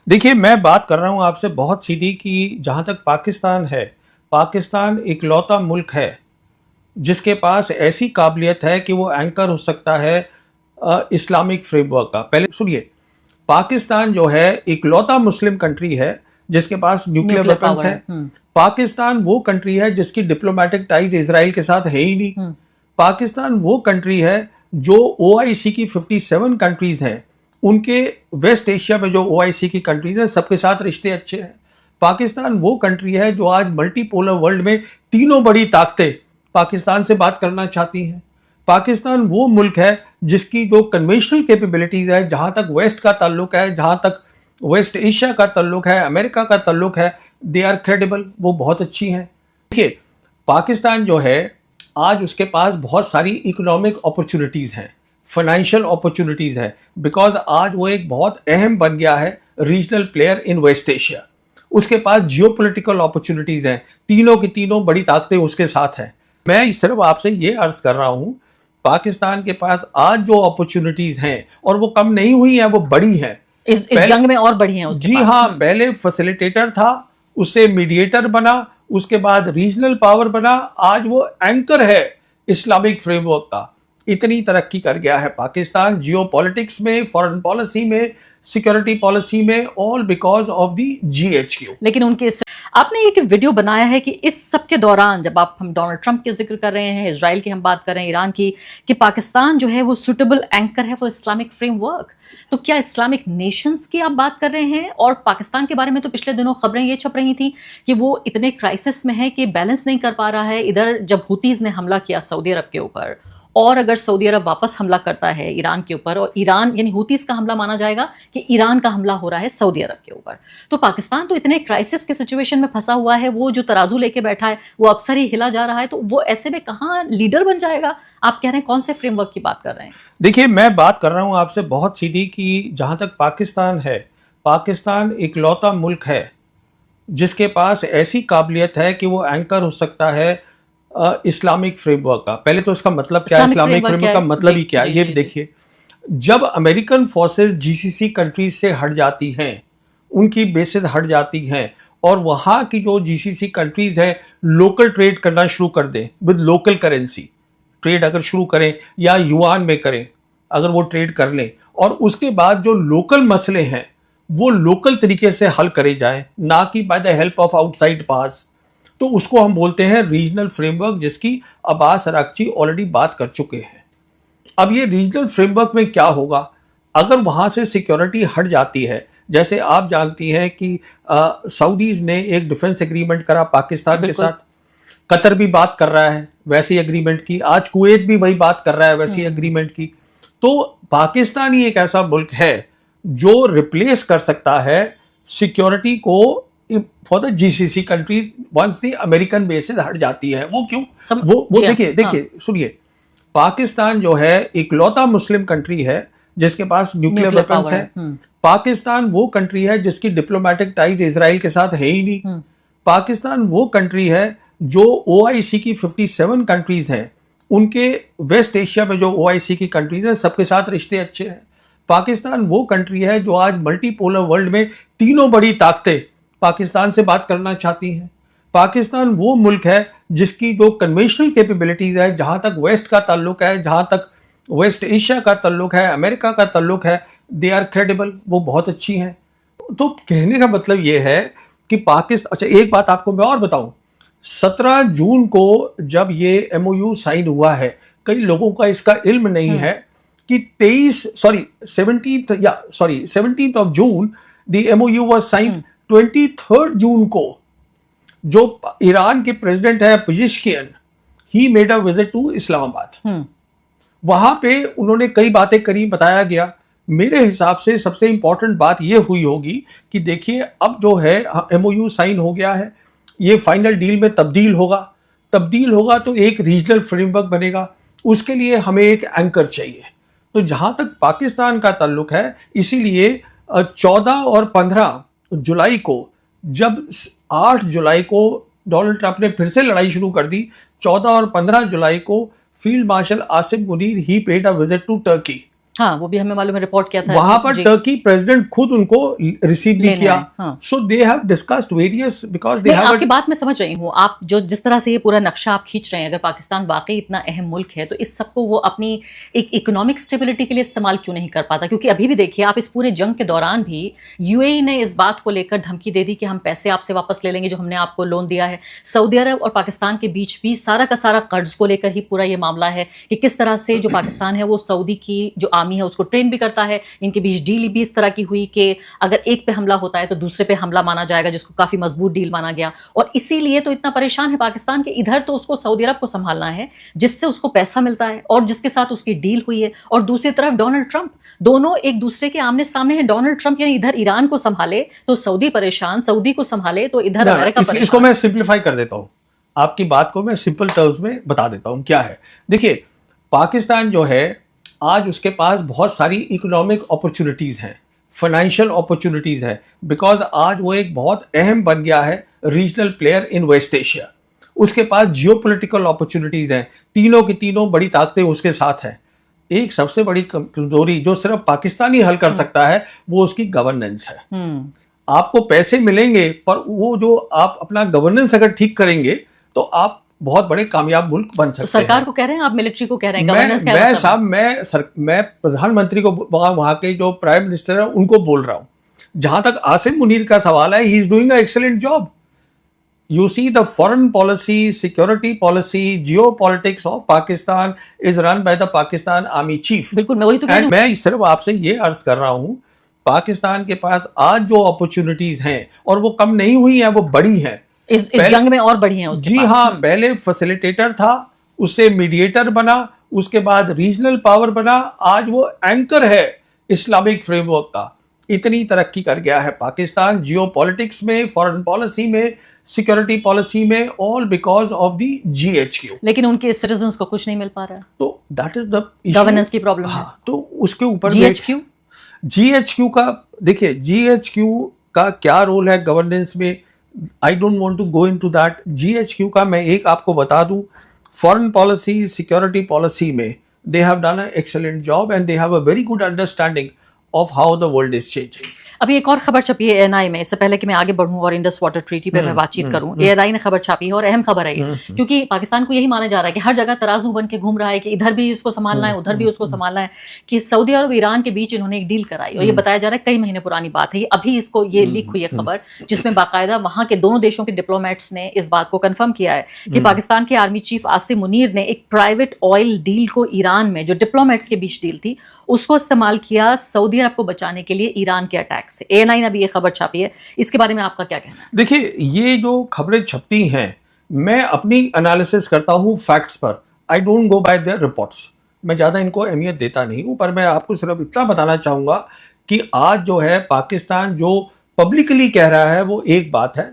देखिए, मैं बात कर रहा हूँ आपसे बहुत सीधी कि जहाँ तक पाकिस्तान है, पाकिस्तान इकलौता मुल्क है, जिसके पास ऐसी काबिलियत है कि वो एंकर हो सकता है इस्लामिक फ्रेमवर्क का। पहले सुनिए, पाकिस्तान जो है इकलौता मुस्लिम कंट्री है जिसके पास न्यूक्लियर न्यूक्लियर वेपन्स पावर है। है। पाकिस्तान वो कंट्री है जिसकी डिप्लोमेटिक टाइज इजराइल के साथ है ही नहीं। पाकिस्तान वो कंट्री है जो ओआईसी की 57 कंट्रीज हैं, उनके वेस्ट एशिया में जो ओआईसी की कंट्रीज हैं सबके साथ रिश्ते अच्छे हैं। पाकिस्तान वो कंट्री है जो आज मल्टीपोलर वर्ल्ड में तीनों बड़ी ताकतें पाकिस्तान से बात करना चाहती हैं। पाकिस्तान वो मुल्क है जिसकी जो कन्वेंशनल कैपेबिलिटीज है, जहां तक वेस्ट का ताल्लुक है, जहां तक वेस्ट एशिया का ताल्लुक है, अमेरिका का ताल्लुक है, दे आर क्रेडिबल, वो बहुत अच्छी हैं। देखिए, पाकिस्तान जो है आज उसके पास बहुत सारी इकोनॉमिक अपॉर्चुनिटीज हैं, फाइनेंशियल अपॉर्चुनिटीज हैं, बिकॉज आज वो एक बहुत अहम बन गया है regional player in West Asia. उसके पास जियोपॉलिटिकल अपॉर्चुनिटीज हैं, तीनों की तीनों बड़ी ताकतें उसके साथ हैं। मैं सिर्फ आपसे ये अर्ज कर रहा हूं, पाकिस्तान के पास आज जो अपॉर्चुनिटीज हैं और वो कम नहीं हुई हैं, वो बड़ी हैं। इस जंग में और बढ़ी है उसके जी पास। हाँ, पहले फैसिलिटेटर था, उससे मीडिएटर बना, उसके बाद रीजनल पावर बना, आज वो एंकर है इस्लामिक फ्रेमवर्क का। इतनी तरक्की कर गया है पाकिस्तान जियो पॉलिटिक्स में, फॉरेन पॉलिसी में, सिक्योरिटी पॉलिसी में, all because of the GHQ. लेकिन उनके आपने एक वीडियो बनाया है कि इस सब के दौरान जब हम डोनाल्ड ट्रंप के जिक्र कर रहे हैं, इजराइल की हम बात कर रहे हैं, ईरान की, कि पाकिस्तान जो है वो सुटेबल एंकर है फॉर इस्लामिक फ्रेमवर्क। तो क्या इस्लामिक नेशंस की आप बात कर रहे हैं? और पाकिस्तान के बारे में तो पिछले दिनों खबरें ये छप रही थी कि वो इतने क्राइसिस में है कि बैलेंस नहीं कर पा रहा है। इधर जब हुतीज ने हमला किया सऊदी अरब के ऊपर, और अगर सऊदी अरब वापस हमला करता है ईरान के ऊपर, और ईरान यानी हुतीज का हमला माना जाएगा कि ईरान का हमला हो रहा है सऊदी अरब के ऊपर, तो पाकिस्तान तो इतने क्राइसिस के सिचुएशन में फंसा हुआ है, वो जो तराजू लेके बैठा है वो अक्सर ही हिला जा रहा है, तो वो ऐसे में कहाँ लीडर बन जाएगा? आप कह रहे हैं कौन से फ्रेमवर्क की बात कर रहे हैं? देखिए, मैं बात कर रहा हूं आपसे बहुत सीधी कि जहां तक पाकिस्तान है, पाकिस्तान इकलौता मुल्क है जिसके पास ऐसी काबिलियत है कि वो एंकर हो सकता है इस्लामिक फ्रेमवर्क का। पहले तो इसका मतलब क्या है, इस्लामिक फ्रेमवर्क का मतलब ही क्या है, ये देखिए। जब अमेरिकन फोर्सेस जीसीसी कंट्रीज से हट जाती हैं, उनकी बेसिस हट जाती हैं, और वहाँ की जो जीसीसी कंट्रीज हैं लोकल ट्रेड करना शुरू कर दें विद लोकल करेंसी, ट्रेड अगर शुरू करें या युआन में करें, अगर वो ट्रेड कर लें, और उसके बाद जो लोकल मसले हैं वो लोकल तरीके से हल करे जाएं, ना कि by the help of outside pass, तो उसको हम बोलते हैं रीजनल फ्रेमवर्क, जिसकी अब्बास अरागची ऑलरेडी बात कर चुके हैं। अब ये रीजनल फ्रेमवर्क में क्या होगा अगर वहां से सिक्योरिटी हट जाती है? जैसे आप जानती हैं कि सऊदीज ने एक डिफेंस एग्रीमेंट करा पाकिस्तान के साथ, कतर भी बात कर रहा है वैसी एग्रीमेंट की, आज कुवैत भी वही बात कर रहा है वैसी एग्रीमेंट की। तो पाकिस्तान ही एक ऐसा मुल्क है जो रिप्लेस कर सकता है सिक्योरिटी को for the GCC countries once the American bases हट जाती है। वो क्यों? वो देखिए सुनिए, पाकिस्तान जो है इकलौता मुस्लिम कंट्री है जिसके पास न्यूक्लियर वेपन्स है। पाकिस्तान वो कंट्री है जिसकी डिप्लोमेटिक टाइज इजराइल के साथ है ही नहीं। पाकिस्तान वो कंट्री है जो ओआईसी की 57 कंट्रीज हैं, उनके वेस्ट एशिया में जो ओआईसी की कंट्रीज हैं सबके साथ रिश्ते अच्छे हैं। पाकिस्तान वो कंट्री है जो आज मल्टीपोलर वर्ल्ड में तीनों बड़ी ताकतें पाकिस्तान से बात करना चाहती हैं। पाकिस्तान वो मुल्क है जिसकी जो कन्वेंशनल कैपेबिलिटीज है, जहां तक वेस्ट का ताल्लुक है, जहां तक वेस्ट एशिया का ताल्लुक है, अमेरिका का ताल्लुक है, दे आर क्रेडिबल, वो बहुत अच्छी हैं। तो कहने का मतलब ये है कि पाकिस्तान, अच्छा एक बात आपको मैं और बताऊं, 17 जून को जब ये एमओयू साइन हुआ है, कई लोगों का इसका इल्म नहीं है कि 17th of June the MoU was sign. 23 जून को जो ईरान के प्रेसिडेंट है Pezeshkian, he made a visit to Islamabad. वहां पे उन्होंने कई बातें करी, बताया गया। मेरे हिसाब से सबसे इंपॉर्टेंट बात यह हुई होगी कि देखिए अब जो है एमओयू साइन हो गया है, ये फाइनल डील में तब्दील होगा तो एक रीजनल फ्रेमवर्क बनेगा, उसके लिए हमें एक एंकर चाहिए। तो जहां तक पाकिस्तान का ताल्लुक है, इसीलिए 14 और 15 जुलाई को, जब 8 जुलाई को डोनाल्ड ट्रंप ने फिर से लड़ाई शुरू कर दी, 14 और 15 जुलाई को field marshal Asim Munir he paid a visit to Turkey. हाँ, वो भी हमें मालूम है, रिपोर्ट किया था वहां पर जी। टर्की प्रेसिडेंट खुद उनको रिसीव भी लेने किया। आए, हाँ। So they have discussed various because they नहीं, हैव आपकी बात मैं समझ रही हूँ। आप जो जिस तरह से ये पूरा नक्शा आप खींच रहे हैं, अगर पाकिस्तान वाकई इतना अहम मुल्क है, तो इस सबको वो अपनी एक इकोनॉमिक स्टेबिलिटी के लिए इस्तेमाल क्यों नहीं कर पाता? क्योंकि अभी भी देखिए, आप इस पूरे जंग के दौरान भी यूएई ने इस बात को लेकर धमकी दे दी कि हम पैसे आपसे वापस ले लेंगे जो हमने आपको लोन दिया है। सऊदी अरब और पाकिस्तान के बीच भी सारा का सारा कर्ज को लेकर ही पूरा ये मामला है कि किस तरह से जो पाकिस्तान है वो सऊदी की जो आर्मी है उसको ट्रेन भी करता है। इनके बीच डील भी इस तरह की हुई कि अगर एक पे हमला होता है तो दूसरे पे हमला माना जाएगा, जिसको काफी मजबूत डील माना गया। और इसीलिए तो इतना परेशान है पाकिस्तान के, इधर तो उसको सऊदी अरब को संभालना है जिससे उसको पैसा मिलता है और जिसके साथ उसकी डील हुई है, और दूसरी तरफ डोनाल्ड ट्रंप। दोनों एक दूसरे के आमने सामने हैं। डोनाल्ड ट्रंप यानी इधर ईरान को संभाले तो सऊदी परेशान, सऊदी को संभाले तो इधर अमेरिका परेशान। इसको मैं सिंप्लीफाई कर देता हूं, आपकी बात को मैं सिंपल टर्म्स में बता देता हूं क्या है। देखिए, पाकिस्तान जो है आज उसके पास बहुत सारी इकोनॉमिक अपॉर्चुनिटीज हैं, फाइनेंशियल अपॉर्चुनिटीज है, बिकॉज आज वो एक बहुत अहम बन गया है regional player in West Asia. उसके पास जियोपॉलिटिकल अपॉर्चुनिटीज हैं, तीनों की तीनों बड़ी ताकतें उसके साथ हैं। एक सबसे बड़ी कमजोरी जो सिर्फ पाकिस्तान ही हल कर सकता है वो उसकी गवर्नेंस है। आपको पैसे मिलेंगे पर वो जो आप अपना गवर्नेंस अगर ठीक करेंगे तो आप बहुत बड़े कामयाब मुल्क बन सकते हैं। सरकार को कह रहे हैं, आप मिलिट्री को कह रहे हैं, गवर्नेंस क्या मैं मतलब? साहब मैं प्रधानमंत्री को, वहां के जो प्राइम मिनिस्टर है उनको बोल रहा हूं। जहां तक आसिम मुनीर का सवाल है, he is doing a excellent job. You see, the foreign policy, security policy, geopolitics of Pakistan is run by the Pakistan Army Chief. बिल्कुल, मैं वही तो कह रही हूं। मैं सिर्फ आपसे ये अर्ज कर रहा हूं, पाकिस्तान के पास आज जो अपॉर्चुनिटीज हैं और वो कम नहीं हुई हैं, वो बड़ी हैं। इस जंग में और बढ़ी हैं उसके जी पास। हाँ, पहले फैसिलिटेटर था, उससे मीडिएटर बना, उसके बाद रीजनल पावर बना, आज वो एंकर है इस्लामिक फ्रेमवर्क का। इतनी तरक्की कर गया है पाकिस्तान जियो पॉलिटिक्स में, फॉरेन पॉलिसी में, सिक्योरिटी पॉलिसी में, all because of the GHQ. लेकिन उनके सिटीजंस को कुछ नहीं मिल पा रहा है, तो दैट इज द गवर्नेंस की प्रॉब्लम है। हाँ, तो उसके ऊपर जीएचक्यू का देखिए, जीएचक्यू का क्या रोल है गवर्नेंस में, I don't want to go into that. GHQ का मैं एक आपको बता दूं, फॉरेन पॉलिसी, सिक्योरिटी पॉलिसी में they have done a excellent job and they have a very good understanding of how the world is changing. अभी एक और खबर छपी है एएनआई में, इससे पहले कि मैं आगे बढ़ूं और इंडस वाटर ट्रीटी पे मैं बातचीत करूं, एएनआई ने खबर छापी है और अहम खबर है ये, क्योंकि पाकिस्तान को यही माना जा रहा है कि हर जगह तराजू बन के घूम रहा है कि इधर भी इसको संभालना है, उधर भी उसको संभालना है, कि सऊदी अरब और ईरान के बीच इन्होंने एक डील कराई। और ये बताया जा रहा है कई महीने पुरानी बात है, ये अभी इसको ये लीक हुई है खबर, जिसमें बाकायदा वहां के दोनों देशों के डिप्लोमेट्स ने इस बात को कंफर्म किया है कि पाकिस्तान के आर्मी चीफ आसिम मुनीर ने एक प्राइवेट ऑयल डील को ईरान में, जो डिप्लोमेट्स के बीच डील थी, उसको इस्तेमाल किया सऊदी अरब को बचाने के लिए ईरान के अटैक से। एएनआई ने ये खबर छापी है, इसके बारे में आपका क्या कहना है? देखिए, ये जो खबरें छपती हैं, मैं अपनी एनालिसिस करता हूं फैक्ट्स पर, I don't go bye there reports. मैं ज़्यादा इनको अहमियत देता नहीं हूं, पर मैं आपको सिर्फ इतना बताना चाहूँगा कि आज जो है पाकिस्तान जो पब्लिकली कह रहा है वो एक बात है,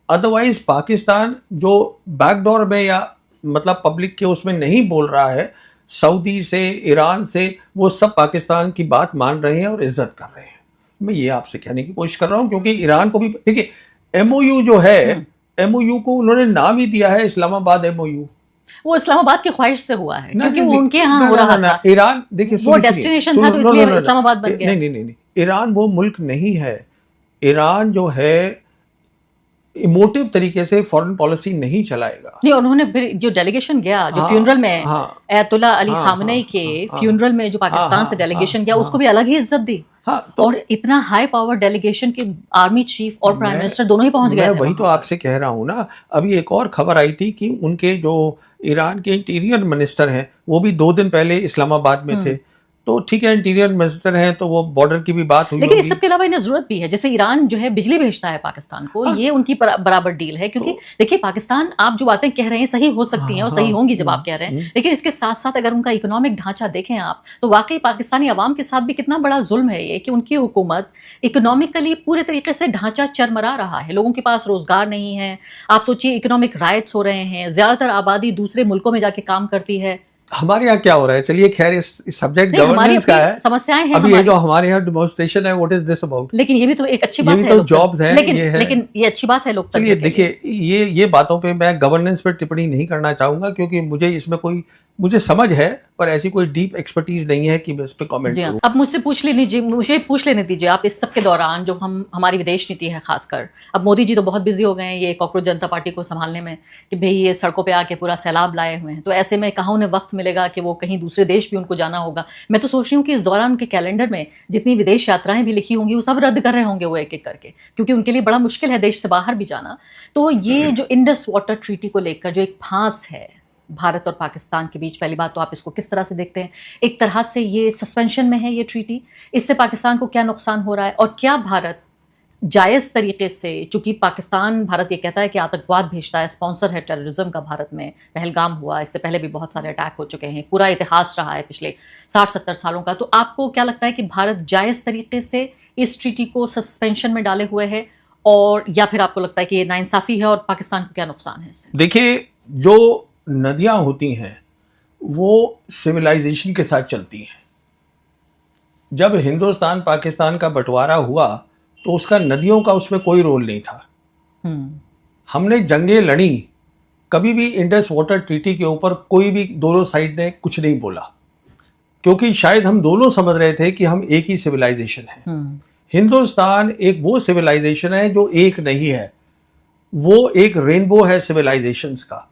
अदरवाइज पाकिस्तान जो बैकडोर में या मतलब पब्लिक के उसमें नहीं बोल रहा है, सऊदी से, ईरान से, वो सब पाकिस्तान की बात मान रहे हैं और इज्जत कर रहे हैं। मैं ये आपसे कहने की कोशिश कर रहा हूं, क्योंकि ईरान को भी देखिए, एमओयू जो है, एमओयू को उन्होंने नाम ही दिया है इस्लामाबाद एमओयू। वो इस्लामाबाद की ख्वाहिश से हुआ है, क्योंकि वो उनके यहाँ हो रहा था। ईरान देखिए, वो डेस्टिनेशन था तो इसलिए इस्लामाबाद बन गया। नहीं, ईरान वो मुल्क नहीं है। ईरान जो है इमोटिव तरीके से फॉरेन पॉलिसी नहीं चलाएगा। नहीं, उन्होंने फिर जो डेलीगेशन गया, जो फ्यूनरल में अयतुल्ला अली खामनेई के फ्यूनरल में जो पाकिस्तान से डेलीगेशन गया, उसको भी अलग ही इज्जत दी। तो और इतना हाई पावर डेलीगेशन के आर्मी चीफ और प्राइम मिनिस्टर दोनों ही पहुंच गए। मैं वही तो आपसे कह रहा हूं ना। अभी एक और खबर आई थी कि उनके जो ईरान के इंटीरियर मिनिस्टर हैं वो भी 2 दिन पहले इस्लामाबाद में थे। तो ठीक है, इंटीरियर मिनिस्टर हैं तो वो बॉर्डर की भी बात हुई, लेकिन इस सब के अलावा इन्हें जरूरत भी है। जैसे ईरान जो है बिजली भेजता है पाकिस्तान को, ये उनकी बराबर डील है। क्योंकि देखिए, पाकिस्तान, आप जो बातें कह रहे हैं सही हो सकती हैं और सही होंगी जब आप कह रहे हैं, लेकिन इसके साथ साथ अगर उनका इकोनॉमिक ढांचा देखें आप, तो वाकई पाकिस्तानी अवाम के साथ भी कितना बड़ा जुल्म है ये, कि उनकी हुकूमत इकोनॉमिकली पूरे तरीके से ढांचा चरमरा रहा है। लोगों के पास रोजगार नहीं है। आप सोचिए, इकोनॉमिक राइट्स हो रहे हैं, ज्यादातर आबादी दूसरे मुल्कों में जाके काम करती है। हमारे यहाँ क्या हो रहा है? चलिए खैर, इस सब्जेक्ट गवर्नेंस का है, समस्याएं हैं। अभी ये जो हमारे यहाँ डेमोन्स्ट्रेशन है, व्हाट इज दिस अबाउट? लेकिन ये भी तो एक अच्छी बात है, ये भी तो जॉब्स हैं, लेकिन ये अच्छी बात है लोकतंत्र। चलिए देखिए, ये बातों पे मैं गवर्नेंस पे टिप्पणी नहीं करना चाहूंगा, क्योंकि मुझे इसमें कोई मुझे समझ है, पर ऐसी कोई डीप एक्सपर्टीज नहीं है कि मैं इस पे कमेंट जी करूं। अब मुझसे मुझे पूछ लेने दीजिए आप इस सब के दौरान जो हमारी विदेश नीति है खासकर, अब मोदी जी तो बहुत बिजी हो गए हैं ये कॉकरोच जनता पार्टी को संभालने में कि भाई ये सड़कों पे आके पूरा सैलाब लाए हुए हैं, तो ऐसे में कहाँ उन्हें वक्त मिलेगा कि वो कहीं दूसरे देश भी उनको जाना होगा। मैं तो सोच रही हूँ कि इस दौरान के कैलेंडर में जितनी विदेश यात्राएं भी लिखी होंगी वो सब रद्द कर रहे होंगे वो एक एक करके, क्योंकि उनके लिए बड़ा मुश्किल है देश से बाहर भी जाना। तो ये जो इंडस वाटर ट्रीटी को लेकर जो एक फांस है भारत और पाकिस्तान के बीच, पहली बात तो आप इसको किस तरह से देखते हैं? एक तरह से ये सस्पेंशन में है ये ट्रीटी, इससे पाकिस्तान को क्या नुकसान हो रहा है और क्या भारत जायज़ तरीके से, चूंकि पाकिस्तान, भारत ये कहता है कि आतंकवाद भेजता है, स्पॉन्सर है टेररिज्म का भारत में, पहलगाम हुआ, इससे पहले भी बहुत सारे अटैक हो चुके हैं, पूरा इतिहास रहा है पिछले 60-70 सालों का, तो आपको क्या लगता है कि भारत जायज़ तरीके से इस ट्रीटी को सस्पेंशन में डाले हुए है, और या फिर आपको लगता है कि ये नाइंसाफी है और पाकिस्तान को क्या नुकसान है इससे? देखिए, जो नदियां होती हैं वो सिविलाइजेशन के साथ चलती हैं। जब हिंदुस्तान पाकिस्तान का बंटवारा हुआ तो उसका नदियों का उसमें कोई रोल नहीं था। हमने जंगें लड़ी, कभी भी इंडस वाटर ट्रीटी के ऊपर कोई भी दोनों साइड ने कुछ नहीं बोला, क्योंकि शायद हम दोनों समझ रहे थे कि हम एक ही सिविलाइजेशन है। हिंदुस्तान एक वो सिविलाइजेशन है जो एक नहीं है, वो एक रेनबो है सिविलाइजेशंस का।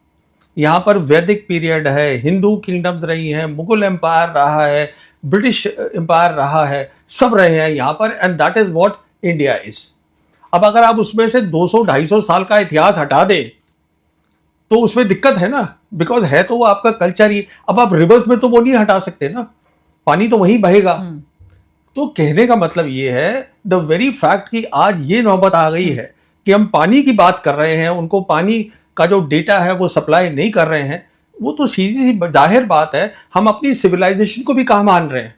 यहाँ पर वैदिक पीरियड है, हिंदू किंगडम्स रही हैं, मुगल एम्पायर रहा है, ब्रिटिश एम्पायर रहा है, सब रहे हैं यहाँ पर, and that is what India is. अब अगर आप उसमें से 200-250 साल का इतिहास हटा दे तो उसमें दिक्कत है ना, बिकॉज है तो वो आपका कल्चर ही। अब आप रिवर्स में तो वो नहीं हटा सकते ना, पानी तो वहीं बहेगा। तो कहने का मतलब ये है, द वेरी फैक्ट कि आज ये नौबत आ गई है कि हम पानी की बात कर रहे हैं, उनको पानी का जो डेटा है वो सप्लाई नहीं कर रहे हैं, वो तो सीधी सी जाहिर बात है हम अपनी सिविलाइजेशन को भी कहाँ मान रहे हैं।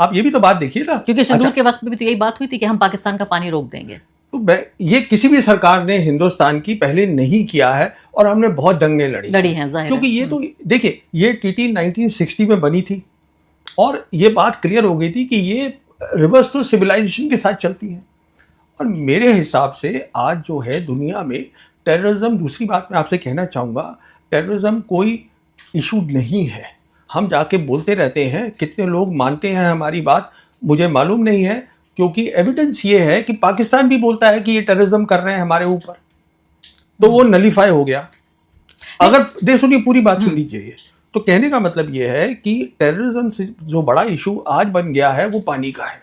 आप ये भी तो बात देखिए ना, क्योंकि सिंदूर के वक्त में भी तो यही बात हुई थी कि हम पाकिस्तान का पानी रोक देंगे। तो ये किसी भी सरकार ने हिंदुस्तान की पहले नहीं किया है, और हमने बहुत जंगें लड़ी हैं, क्योंकि ये तो देखिए, ये ट्रीटी 1960 में बनी थी और ये बात क्लियर हो गई थी कि ये रिवर्स तो सिविलाइजेशन के साथ चलती है। और मेरे हिसाब से आज जो है दुनिया में टेररिज्म, दूसरी बात मैं आपसे कहना चाहूँगा, टेररिज्म कोई इशू नहीं है। हम जाके बोलते रहते हैं, कितने लोग मानते हैं हमारी बात मुझे मालूम नहीं है, क्योंकि एविडेंस ये है कि पाकिस्तान भी बोलता है कि ये टेररिज्म कर रहे हैं हमारे ऊपर, तो वो नलीफाई हो गया। अगर सुनिए, पूरी बात सुन लीजिए। तो कहने का मतलब ये है कि टेररिज्म से जो बड़ा इशू आज बन गया है वो पानी का है।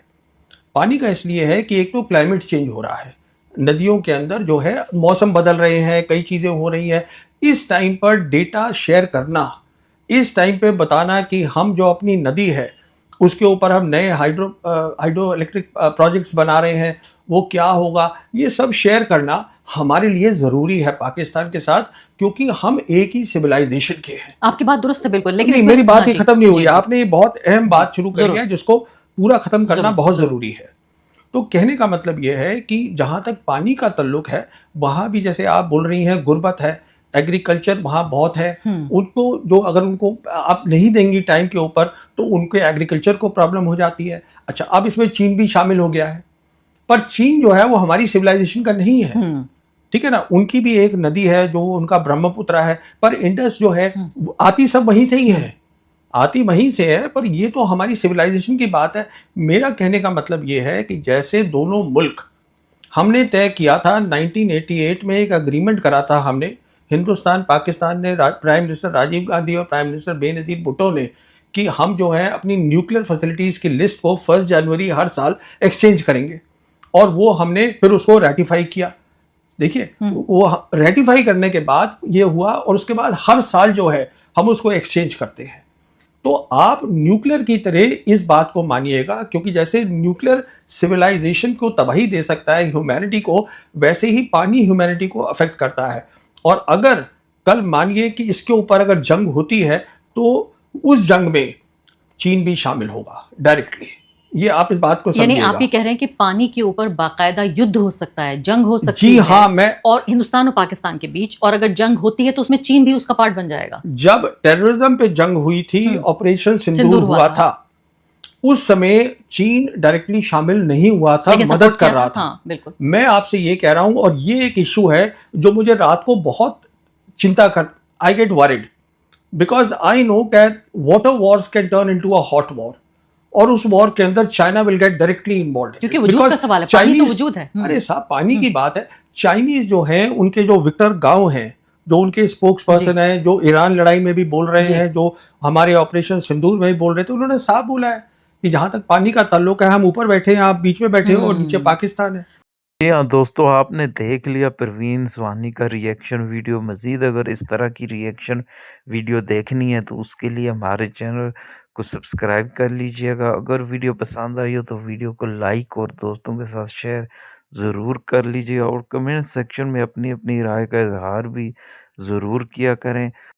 पानी का इसलिए है कि एक तो क्लाइमेट चेंज हो रहा है, नदियों के अंदर जो है मौसम बदल रहे हैं, कई चीज़ें हो रही हैं। इस टाइम पर डेटा शेयर करना, इस टाइम पे बताना कि हम जो अपनी नदी है उसके ऊपर हम नए हाइड्रो इलेक्ट्रिक प्रोजेक्ट्स बना रहे हैं, वो क्या होगा, ये सब शेयर करना हमारे लिए ज़रूरी है पाकिस्तान के साथ, क्योंकि हम एक ही सिविलाइजेशन के हैं। आपकी बात दुरुस्त है बिल्कुल, लेकिन नहीं, मेरी बात ही खत्म नहीं हुई। आपने ये बहुत अहम बात शुरू करी है जिसको पूरा खत्म करना बहुत ज़रूरी है। तो कहने का मतलब ये है कि जहाँ तक पानी का ताल्लुक है, वहाँ भी जैसे आप बोल रही हैं गुर्बत है, एग्रीकल्चर वहाँ बहुत है, उनको जो अगर उनको आप नहीं देंगी टाइम के ऊपर तो उनके एग्रीकल्चर को प्रॉब्लम हो जाती है। अच्छा, अब इसमें चीन भी शामिल हो गया है, पर चीन जो है वो हमारी सिविलाइजेशन का नहीं है, ठीक है ना। उनकी भी एक नदी है जो उनका ब्रह्मपुत्र है, पर इंडस जो है आती सब वहीं से ही है, आती वहीं से है, पर ये तो हमारी सिविलाइजेशन की बात है। मेरा कहने का मतलब ये है कि जैसे दोनों मुल्क हमने तय किया था 1988 में, एक अग्रीमेंट करा था हमने, हिंदुस्तान पाकिस्तान ने, प्राइम मिनिस्टर राजीव गांधी और प्राइम मिनिस्टर बेनज़ीर भुट्टो ने, कि हम जो है अपनी न्यूक्लियर फैसिलिटीज़ की लिस्ट को 1 जनवरी हर साल एक्सचेंज करेंगे, और वो हमने फिर उसको रेटिफाई किया। देखिए, वो रेटिफाई करने के बाद ये हुआ, और उसके बाद हर साल जो है हम उसको एक्सचेंज करते हैं। तो आप न्यूक्लियर की तरह इस बात को मानिएगा, क्योंकि जैसे न्यूक्लियर सिविलाइजेशन को तबाही दे सकता है ह्यूमैनिटी को, वैसे ही पानी ह्यूमैनिटी को अफेक्ट करता है। और अगर कल मानिए कि इसके ऊपर अगर जंग होती है तो उस जंग में चीन भी शामिल होगा डायरेक्टली। ये आप इस बात को समझिएगा। यानी आप ये कह रहे हैं कि पानी के ऊपर बाकायदा युद्ध हो सकता है, जंग हो सकती जी है। हाँ, मैं और हिंदुस्तान और पाकिस्तान के बीच, और अगर जंग होती है तो उसमें चीन भी उसका पार्ट बन जाएगा। जब टेररिज्म पे जंग हुई थी, ऑपरेशन सिंदूर हुआ था, उस समय चीन डायरेक्टली शामिल नहीं हुआ था, मदद कर रहा था। हाँ, बिल्कुल। मैं आपसे ये कह रहा हूं, और ये एक इशू है जो मुझे रात को बहुत चिंता कर, I get worried because I know that water Wars can turn into a hot war, और उस वॉर के अंदर China will get directly involve, क्योंकि वजूद बिकॉज का सवाल है, पानी तो चाइनीज, वजूद है। अरे साहब पानी की बात है, चाइनीज जो हैं उनके जो विक्टर गांव हैं, जो उनके स्पोक्स जी पर्सन हैं, जो ईरान लड़ाई में भी बोल रहे जी हैं, जो हमारे ऑपरेशन सिंदूर में भी बोल रहे थे, उन्होंने साफ बोला है कि जहां तक पानी का ताल्लुक है, हम ऊपर बैठे हैं, आप बीच में बैठे हो और नीचे पाकिस्तान है। जी हाँ दोस्तों, आपने देख लिया परवीन सुहानी का रिएक्शन वीडियो। मज़ीद अगर इस तरह की रिएक्शन वीडियो देखनी है तो उसके लिए हमारे चैनल को सब्सक्राइब कर लीजिएगा। अगर वीडियो पसंद आई हो तो वीडियो को लाइक और दोस्तों के साथ शेयर ज़रूर कर लीजिए, और कमेंट सेक्शन में अपनी अपनी राय का इजहार भी ज़रूर किया करें।